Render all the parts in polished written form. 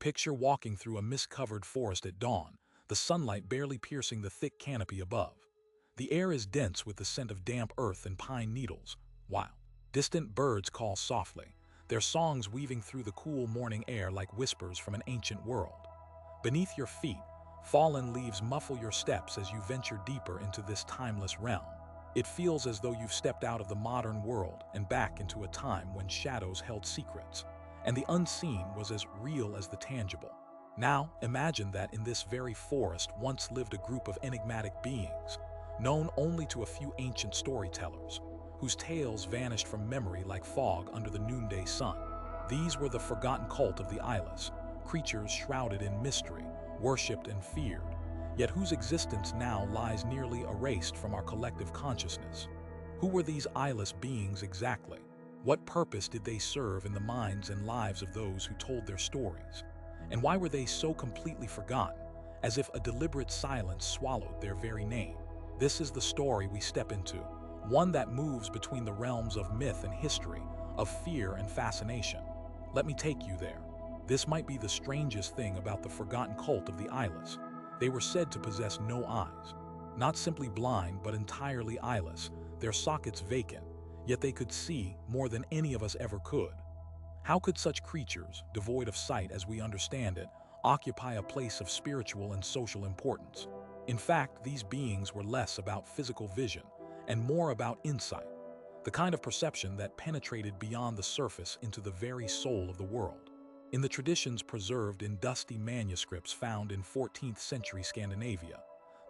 Picture walking through a mist-covered forest at dawn, the sunlight barely piercing the thick canopy above. The air is dense with the scent of damp earth and pine needles, while distant birds call softly, their songs weaving through the cool morning air like whispers from an ancient world. Beneath your feet, fallen leaves muffle your steps as you venture deeper into this timeless realm. It feels as though you've stepped out of the modern world and back into a time when shadows held secrets, and the unseen was as real as the tangible. Now, imagine that in this very forest once lived a group of enigmatic beings, known only to a few ancient storytellers, whose tales vanished from memory like fog under the noonday sun. These were the forgotten cult of the eyeless, creatures shrouded in mystery, worshipped and feared, yet whose existence now lies nearly erased from our collective consciousness. Who were these eyeless beings exactly? What purpose did they serve in the minds and lives of those who told their stories? And why were they so completely forgotten, as if a deliberate silence swallowed their very name? This is the story we step into, one that moves between the realms of myth and history, of fear and fascination. Let me take you there. This might be the strangest thing about the forgotten cult of the eyeless. They were said to possess no eyes. Not simply blind, but entirely eyeless, their sockets vacant, yet they could see more than any of us ever could. How could such creatures, devoid of sight as we understand it, occupy a place of spiritual and social importance? In fact, these beings were less about physical vision and more about insight, the kind of perception that penetrated beyond the surface into the very soul of the world. In the traditions preserved in dusty manuscripts found in 14th century Scandinavia,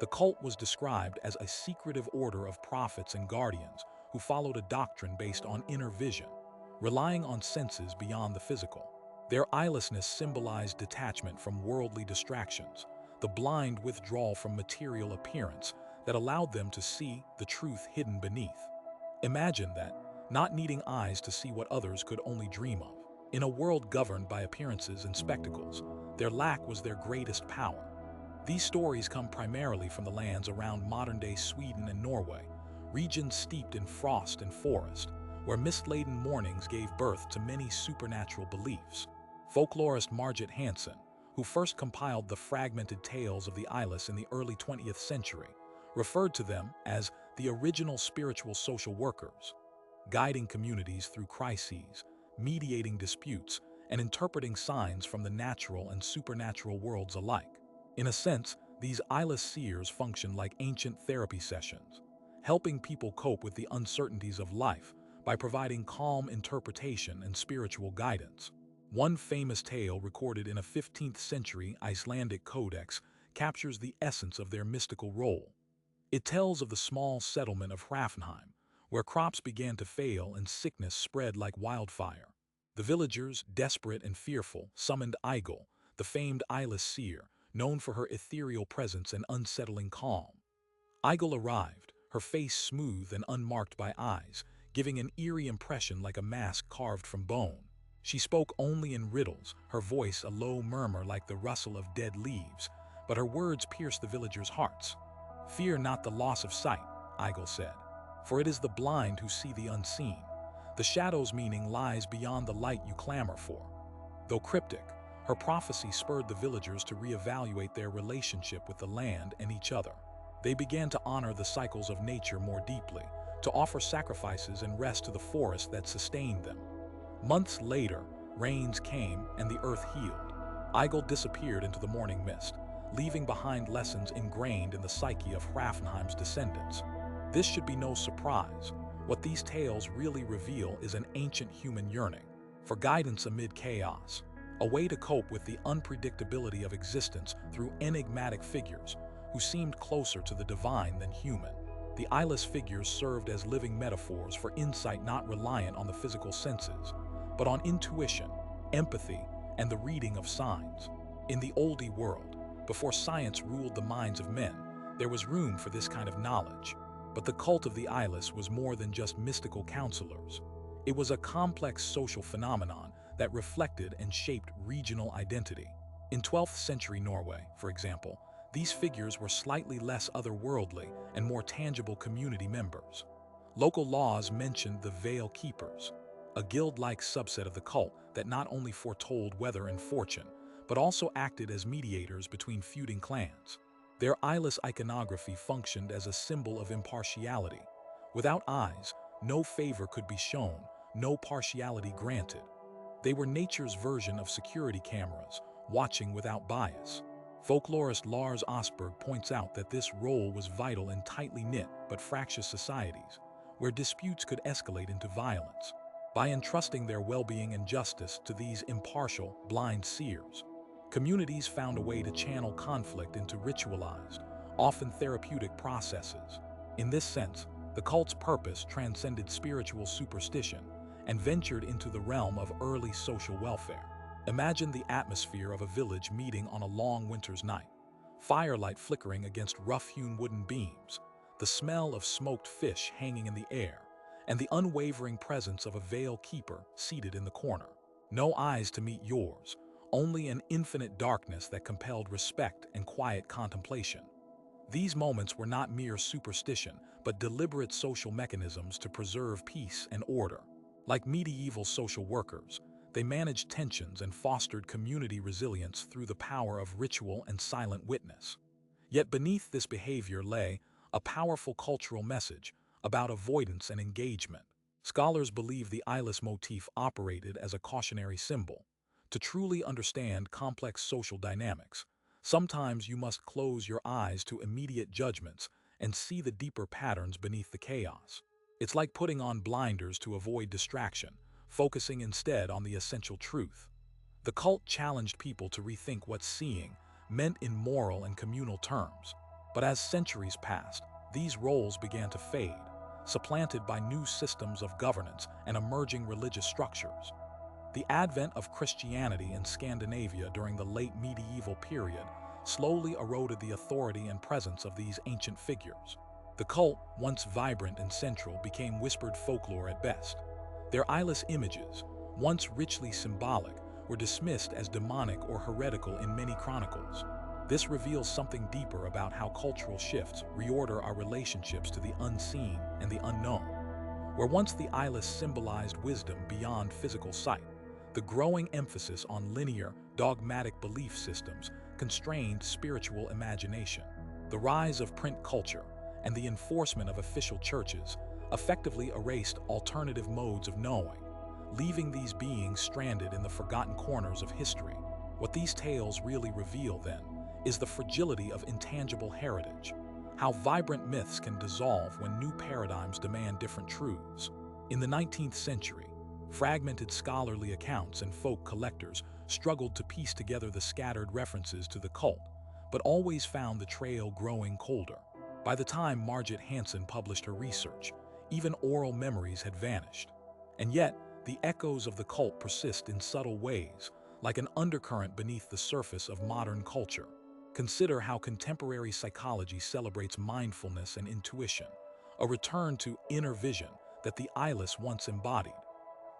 the cult was described as a secretive order of prophets and guardians who followed a doctrine based on inner vision, relying on senses beyond the physical. Their eyelessness symbolized detachment from worldly distractions, the blind withdrawal from material appearance that allowed them to see the truth hidden beneath. Imagine that, not needing eyes to see what others could only dream of. In a world governed by appearances and spectacles, their lack was their greatest power. These stories come primarily from the lands around modern-day Sweden and Norway, regions steeped in frost and forest, where mist-laden mornings gave birth to many supernatural beliefs. Folklorist Margit Hansen, who first compiled the fragmented tales of the eyeless in the early 20th century, referred to them as the original spiritual social workers, guiding communities through crises, mediating disputes, and interpreting signs from the natural and supernatural worlds alike. In a sense, these eyeless seers function like ancient therapy sessions, helping people cope with the uncertainties of life by providing calm interpretation and spiritual guidance. One famous tale recorded in a 15th century Icelandic codex captures the essence of their mystical role. It tells of the small settlement of Hrafnheim, where crops began to fail and sickness spread like wildfire. The villagers, desperate and fearful, summoned Eigil, the famed eyeless seer, known for her ethereal presence and unsettling calm. Eigil arrived, her face smooth and unmarked by eyes, giving an eerie impression like a mask carved from bone. She spoke only in riddles, her voice a low murmur like the rustle of dead leaves, but her words pierced the villagers' hearts. "Fear not the loss of sight," Eigil said, "for it is the blind who see the unseen. The shadow's meaning lies beyond the light you clamor for." Though cryptic, her prophecy spurred the villagers to reevaluate their relationship with the land and each other. They began to honor the cycles of nature more deeply, to offer sacrifices and rest to the forest that sustained them. Months later, rains came and the earth healed. Eigil disappeared into the morning mist, leaving behind lessons ingrained in the psyche of Hrafnheim's descendants. This should be no surprise. What these tales really reveal is an ancient human yearning for guidance amid chaos, a way to cope with the unpredictability of existence through enigmatic figures who seemed closer to the divine than human. The eyeless figures served as living metaphors for insight not reliant on the physical senses, but on intuition, empathy, and the reading of signs. In the oldie world, before science ruled the minds of men, there was room for this kind of knowledge. But the cult of the eyeless was more than just mystical counselors. It was a complex social phenomenon that reflected and shaped regional identity. In 12th century Norway, for example, these figures were slightly less otherworldly and more tangible community members. Local laws mentioned the Veil Keepers, a guild-like subset of the cult that not only foretold weather and fortune, but also acted as mediators between feuding clans. Their eyeless iconography functioned as a symbol of impartiality. Without eyes, no favor could be shown, no partiality granted. They were nature's version of security cameras, watching without bias. Folklorist Lars Osberg points out that this role was vital in tightly knit but fractious societies, where disputes could escalate into violence. By entrusting their well-being and justice to these impartial, blind seers, communities found a way to channel conflict into ritualized, often therapeutic processes. In this sense, the cult's purpose transcended spiritual superstition and ventured into the realm of early social welfare. Imagine the atmosphere of a village meeting on a long winter's night. Firelight flickering against rough-hewn wooden beams, the smell of smoked fish hanging in the air, and the unwavering presence of a veil keeper seated in the corner. No eyes to meet yours, only an infinite darkness that compelled respect and quiet contemplation. These moments were not mere superstition, but deliberate social mechanisms to preserve peace and order. Like medieval social workers, they managed tensions and fostered community resilience through the power of ritual and silent witness. Yet beneath this behavior lay a powerful cultural message about avoidance and engagement. Scholars believe the eyeless motif operated as a cautionary symbol. To truly understand complex social dynamics, sometimes you must close your eyes to immediate judgments and see the deeper patterns beneath the chaos. It's like putting on blinders to avoid distraction, focusing instead on the essential truth. The cult challenged people to rethink what seeing meant in moral and communal terms. But as centuries passed, these roles began to fade, supplanted by new systems of governance and emerging religious structures. The advent of Christianity in Scandinavia during the late medieval period slowly eroded the authority and presence of these ancient figures. The cult, once vibrant and central, became whispered folklore at best. Their eyeless images, once richly symbolic, were dismissed as demonic or heretical in many chronicles. This reveals something deeper about how cultural shifts reorder our relationships to the unseen and the unknown. Where once the eyeless symbolized wisdom beyond physical sight, the growing emphasis on linear, dogmatic belief systems constrained spiritual imagination. The rise of print culture and the enforcement of official churches effectively erased alternative modes of knowing, leaving these beings stranded in the forgotten corners of history. What these tales really reveal, then, is the fragility of intangible heritage, how vibrant myths can dissolve when new paradigms demand different truths. In the 19th century, fragmented scholarly accounts and folk collectors struggled to piece together the scattered references to the cult, but always found the trail growing colder. By the time Margit Hansen published her research, even oral memories had vanished. And yet, the echoes of the cult persist in subtle ways, like an undercurrent beneath the surface of modern culture. Consider how contemporary psychology celebrates mindfulness and intuition, a return to inner vision that the eyeless once embodied.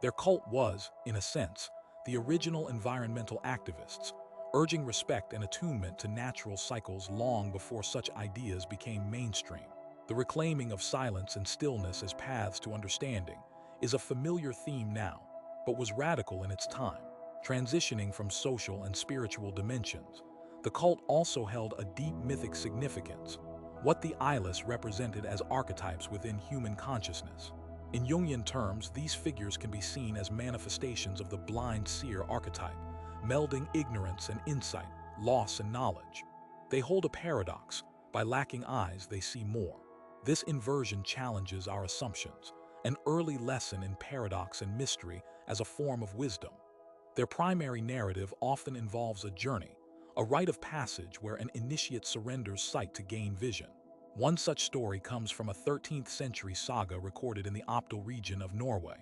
Their cult was, in a sense, the original environmental activists, urging respect and attunement to natural cycles long before such ideas became mainstream. The reclaiming of silence and stillness as paths to understanding is a familiar theme now, but was radical in its time. Transitioning from social and spiritual dimensions, the cult also held a deep mythic significance, what the eyeless represented as archetypes within human consciousness. In Jungian terms, these figures can be seen as manifestations of the blind seer archetype, melding ignorance and insight, loss and knowledge. They hold a paradox. By lacking eyes, they see more. This inversion challenges our assumptions, an early lesson in paradox and mystery as a form of wisdom. Their primary narrative often involves a journey, a rite of passage where an initiate surrenders sight to gain vision. One such story comes from a 13th century saga recorded in the Oppdal region of Norway.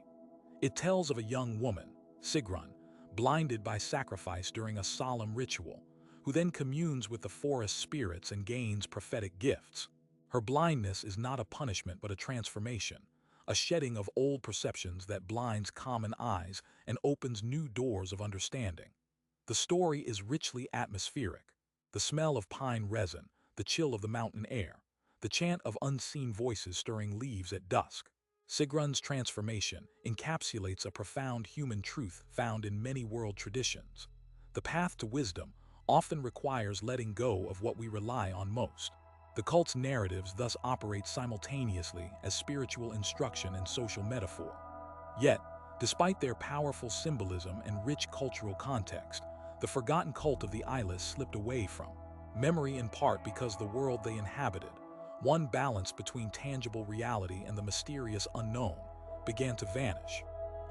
It tells of a young woman, Sigrun, blinded by sacrifice during a solemn ritual, who then communes with the forest spirits and gains prophetic gifts. Her blindness is not a punishment but a transformation, a shedding of old perceptions that blinds common eyes and opens new doors of understanding. The story is richly atmospheric. The smell of pine resin, the chill of the mountain air, the chant of unseen voices stirring leaves at dusk. Sigrun's transformation encapsulates a profound human truth found in many world traditions. The path to wisdom often requires letting go of what we rely on most. The cult's narratives thus operate simultaneously as spiritual instruction and social metaphor. Yet, despite their powerful symbolism and rich cultural context, the forgotten cult of the eyeless slipped away from memory in part because the world they inhabited, one balance between tangible reality and the mysterious unknown, began to vanish.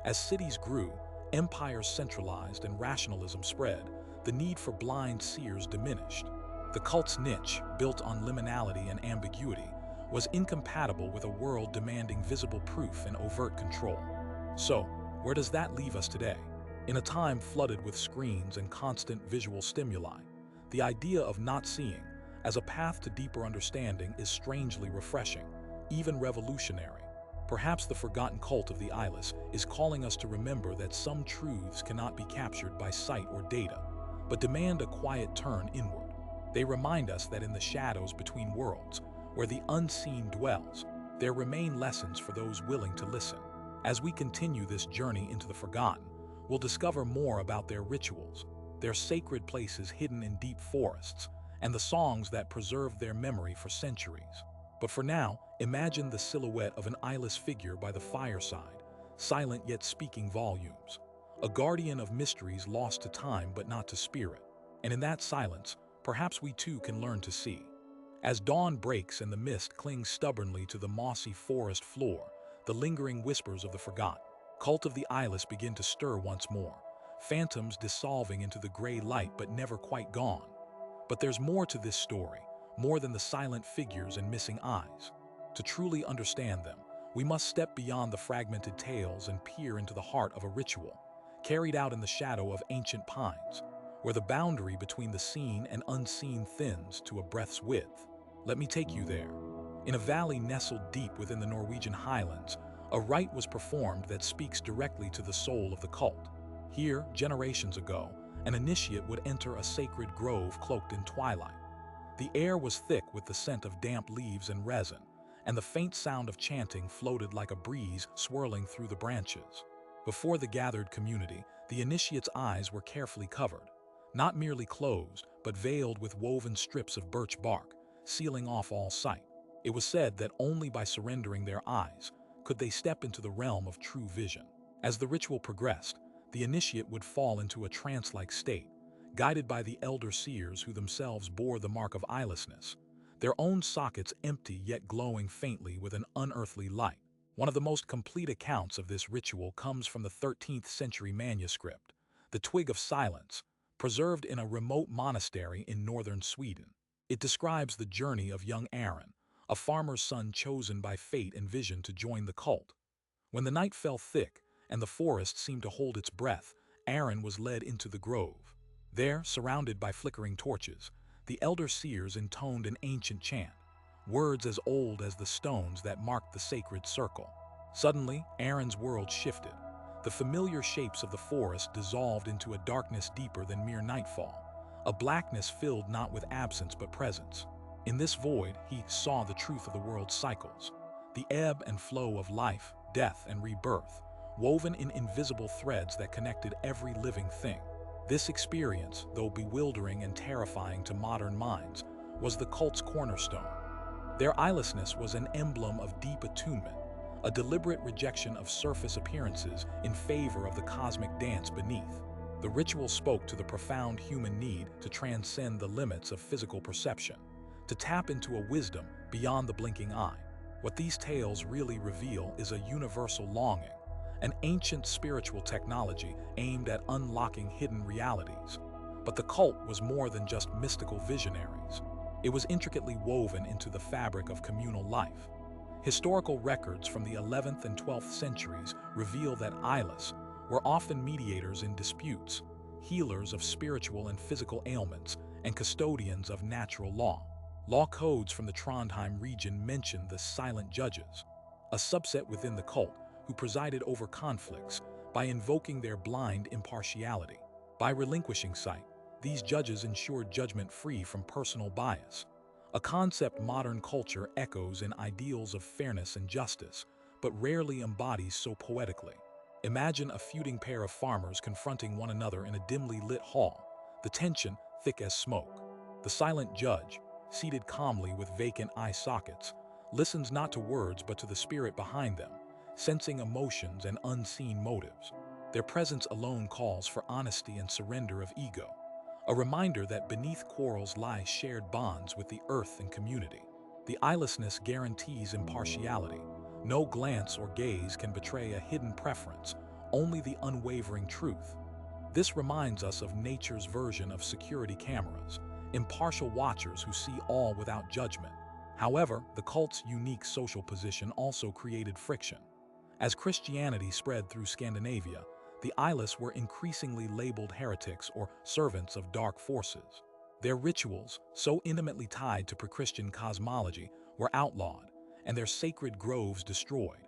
As cities grew, empires centralized, and rationalism spread, the need for blind seers diminished. The cult's niche, built on liminality and ambiguity, was incompatible with a world demanding visible proof and overt control. So, where does that leave us today? In a time flooded with screens and constant visual stimuli, the idea of not seeing as a path to deeper understanding is strangely refreshing, even revolutionary. Perhaps the forgotten cult of the eyeless is calling us to remember that some truths cannot be captured by sight or data, but demand a quiet turn inward. They remind us that in the shadows between worlds, where the unseen dwells, there remain lessons for those willing to listen. As we continue this journey into the forgotten, we'll discover more about their rituals, their sacred places hidden in deep forests, and the songs that preserved their memory for centuries. But for now, imagine the silhouette of an eyeless figure by the fireside, silent yet speaking volumes. A guardian of mysteries lost to time but not to spirit. And in that silence, perhaps we too can learn to see. As dawn breaks and the mist clings stubbornly to the mossy forest floor, the lingering whispers of the forgotten cult of the eyeless begin to stir once more, phantoms dissolving into the gray light but never quite gone. But there's more to this story, more than the silent figures and missing eyes. To truly understand them, we must step beyond the fragmented tales and peer into the heart of a ritual, carried out in the shadow of ancient pines, where the boundary between the seen and unseen thins to a breath's width. Let me take you there. In a valley nestled deep within the Norwegian highlands, a rite was performed that speaks directly to the soul of the cult. Here, generations ago, an initiate would enter a sacred grove cloaked in twilight. The air was thick with the scent of damp leaves and resin, and the faint sound of chanting floated like a breeze swirling through the branches. Before the gathered community, the initiate's eyes were carefully covered, not merely closed, but veiled with woven strips of birch bark, sealing off all sight. It was said that only by surrendering their eyes could they step into the realm of true vision. As the ritual progressed, the initiate would fall into a trance-like state, guided by the elder seers who themselves bore the mark of eyelessness, their own sockets empty yet glowing faintly with an unearthly light. One of the most complete accounts of this ritual comes from the 13th century manuscript, the Twig of Silence, preserved in a remote monastery in northern Sweden. It describes the journey of young Aaron, a farmer's son chosen by fate and vision to join the cult. When the night fell thick and the forest seemed to hold its breath, Aaron was led into the grove. There, surrounded by flickering torches, the elder seers intoned an ancient chant, words as old as the stones that marked the sacred circle. Suddenly, Aaron's world shifted. The familiar shapes of the forest dissolved into a darkness deeper than mere nightfall, a blackness filled not with absence but presence. In this void, he saw the truth of the world's cycles, the ebb and flow of life, death, and rebirth, woven in invisible threads that connected every living thing. This experience, though bewildering and terrifying to modern minds, was the cult's cornerstone. Their eyelessness was an emblem of deep attunement, a deliberate rejection of surface appearances in favor of the cosmic dance beneath. The ritual spoke to the profound human need to transcend the limits of physical perception, to tap into a wisdom beyond the blinking eye. What these tales really reveal is a universal longing, an ancient spiritual technology aimed at unlocking hidden realities. But the cult was more than just mystical visionaries. It was intricately woven into the fabric of communal life. Historical records from the 11th and 12th centuries reveal that eyeless were often mediators in disputes, healers of spiritual and physical ailments, and custodians of natural law. Law codes from the Trondheim region mention the silent judges, a subset within the cult who presided over conflicts by invoking their blind impartiality. By relinquishing sight, these judges ensured judgment free from personal bias, a concept modern culture echoes in ideals of fairness and justice, but rarely embodies so poetically. Imagine a feuding pair of farmers confronting one another in a dimly lit hall. the tension thick as smoke. The silent judge, seated calmly with vacant eye sockets, listens not to words but to the spirit behind them, sensing emotions and unseen motives. Their presence alone calls for honesty and surrender of ego, a reminder that beneath quarrels lie shared bonds with the earth and community. The eyelessness guarantees impartiality. No glance or gaze can betray a hidden preference, only the unwavering truth. This reminds us of nature's version of security cameras, impartial watchers who see all without judgment. However, the cult's unique social position also created friction. As Christianity spread through Scandinavia, the eyeless were increasingly labeled heretics or servants of dark forces. Their rituals, so intimately tied to pre-Christian cosmology, were outlawed, and their sacred groves destroyed.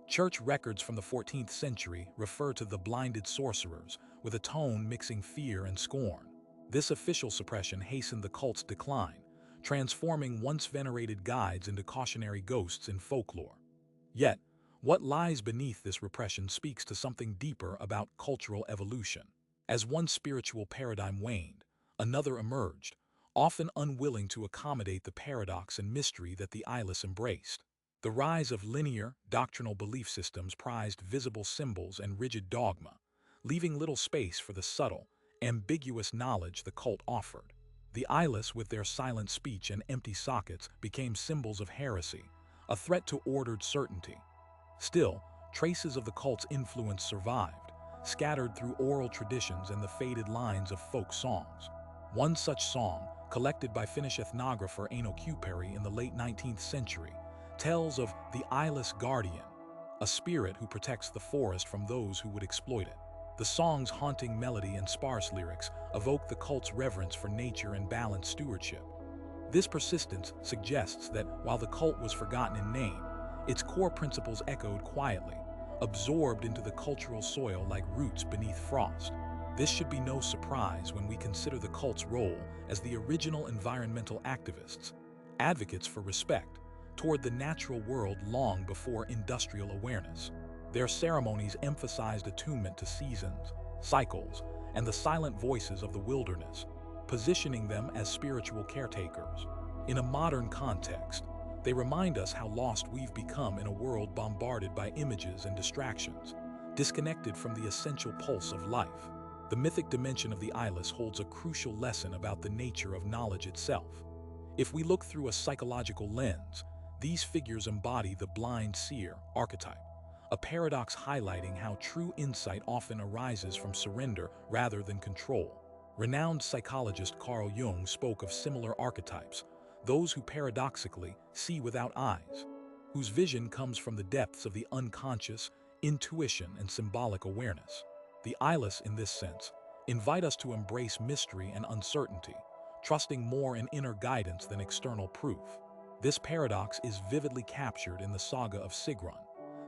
Church records from the 14th century refer to the blinded sorcerers, with a tone mixing fear and scorn. This official suppression hastened the cult's decline, transforming once venerated guides into cautionary ghosts in folklore. Yet, what lies beneath this repression speaks to something deeper about cultural evolution. As one spiritual paradigm waned, another emerged, often unwilling to accommodate the paradox and mystery that the eyeless embraced. The rise of linear, doctrinal belief systems prized visible symbols and rigid dogma, leaving little space for the subtle, ambiguous knowledge the cult offered. The eyeless, with their silent speech and empty sockets, became symbols of heresy, a threat to ordered certainty. Still, traces of the cult's influence survived, scattered through oral traditions and the faded lines of folk songs. One such song, collected by Finnish ethnographer Eino Kuperi in the late 19th century, tells of the eyeless guardian, a spirit who protects the forest from those who would exploit it. The song's haunting melody and sparse lyrics evoke the cult's reverence for nature and balanced stewardship. This persistence suggests that while the cult was forgotten in name, its core principles echoed quietly, absorbed into the cultural soil like roots beneath frost. This should be no surprise when we consider the cult's role as the original environmental activists, advocates for respect toward the natural world long before industrial awareness. Their ceremonies emphasized attunement to seasons, cycles, and the silent voices of the wilderness, positioning them as spiritual caretakers. In a modern context, they remind us how lost we've become in a world bombarded by images and distractions, disconnected from the essential pulse of life. The mythic dimension of the eyeless holds a crucial lesson about the nature of knowledge itself. If we look through a psychological lens, these figures embody the blind seer archetype, a paradox highlighting how true insight often arises from surrender rather than control. Renowned psychologist Carl Jung spoke of similar archetypes, those who paradoxically see without eyes, whose vision comes from the depths of the unconscious, intuition, and symbolic awareness. The eyeless, in this sense, invite us to embrace mystery and uncertainty, trusting more in inner guidance than external proof. This paradox is vividly captured in the saga of Sigrun,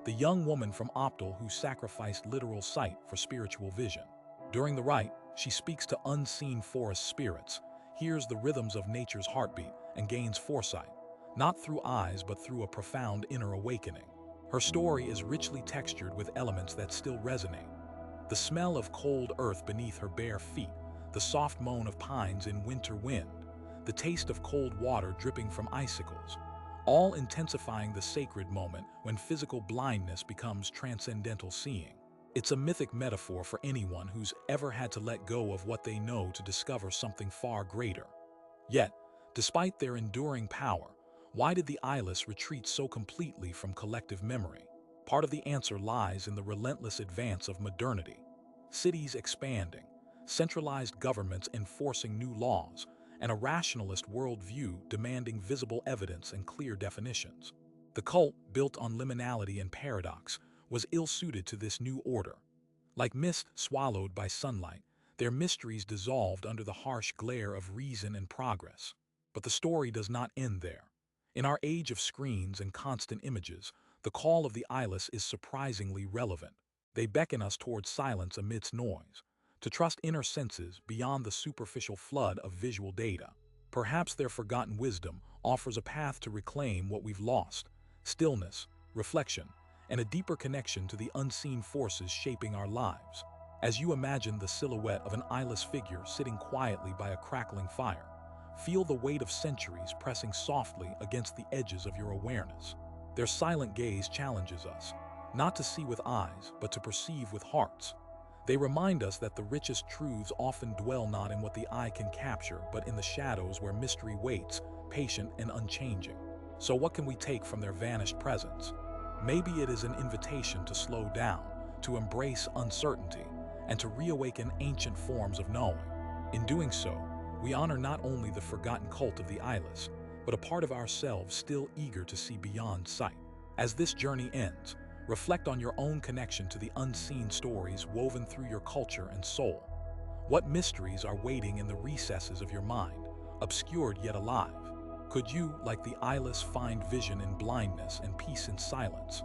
the young woman from Optal who sacrificed literal sight for spiritual vision. During the rite, she speaks to unseen forest spirits, hears the rhythms of nature's heartbeat, and gains foresight, not through eyes but through a profound inner awakening. Her story is richly textured with elements that still resonate. The smell of cold earth beneath her bare feet, the soft moan of pines in winter wind, the taste of cold water dripping from icicles, all intensifying the sacred moment when physical blindness becomes transcendental seeing. It's a mythic metaphor for anyone who's ever had to let go of what they know to discover something far greater. Yet, despite their enduring power, why did the eyeless retreat so completely from collective memory? Part of the answer lies in the relentless advance of modernity. Cities expanding, centralized governments enforcing new laws, and a rationalist worldview demanding visible evidence and clear definitions. The cult, built on liminality and paradox, was ill-suited to this new order. Like mist swallowed by sunlight, their mysteries dissolved under the harsh glare of reason and progress. But the story does not end there. In our age of screens and constant images, the call of the eyeless is surprisingly relevant. They beckon us towards silence amidst noise, to trust inner senses beyond the superficial flood of visual data. Perhaps their forgotten wisdom offers a path to reclaim what we've lost: stillness, reflection, and a deeper connection to the unseen forces shaping our lives. As you imagine the silhouette of an eyeless figure sitting quietly by a crackling fire, feel the weight of centuries pressing softly against the edges of your awareness. Their silent gaze challenges us, not to see with eyes, but to perceive with hearts. They remind us that the richest truths often dwell not in what the eye can capture, but in the shadows where mystery waits, patient and unchanging. So what can we take from their vanished presence? Maybe it is an invitation to slow down, to embrace uncertainty, and to reawaken ancient forms of knowing. In doing so, we honor not only the forgotten cult of the eyeless, but a part of ourselves still eager to see beyond sight. As this journey ends, reflect on your own connection to the unseen stories woven through your culture and soul. What mysteries are waiting in the recesses of your mind, obscured yet alive? Could you, like the eyeless, find vision in blindness and peace in silence?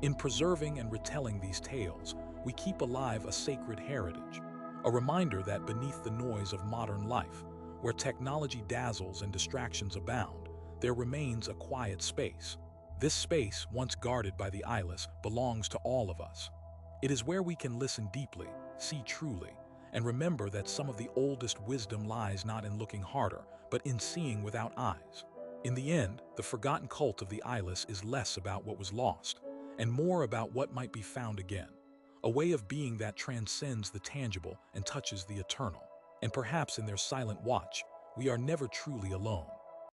In preserving and retelling these tales, we keep alive a sacred heritage, a reminder that beneath the noise of modern life, where technology dazzles and distractions abound, there remains a quiet space. This space, once guarded by the eyeless, belongs to all of us. It is where we can listen deeply, see truly, and remember that some of the oldest wisdom lies not in looking harder, but in seeing without eyes. In the end, the forgotten cult of the eyeless is less about what was lost, and more about what might be found again. A way of being that transcends the tangible and touches the eternal. And perhaps in their silent watch, we are never truly alone.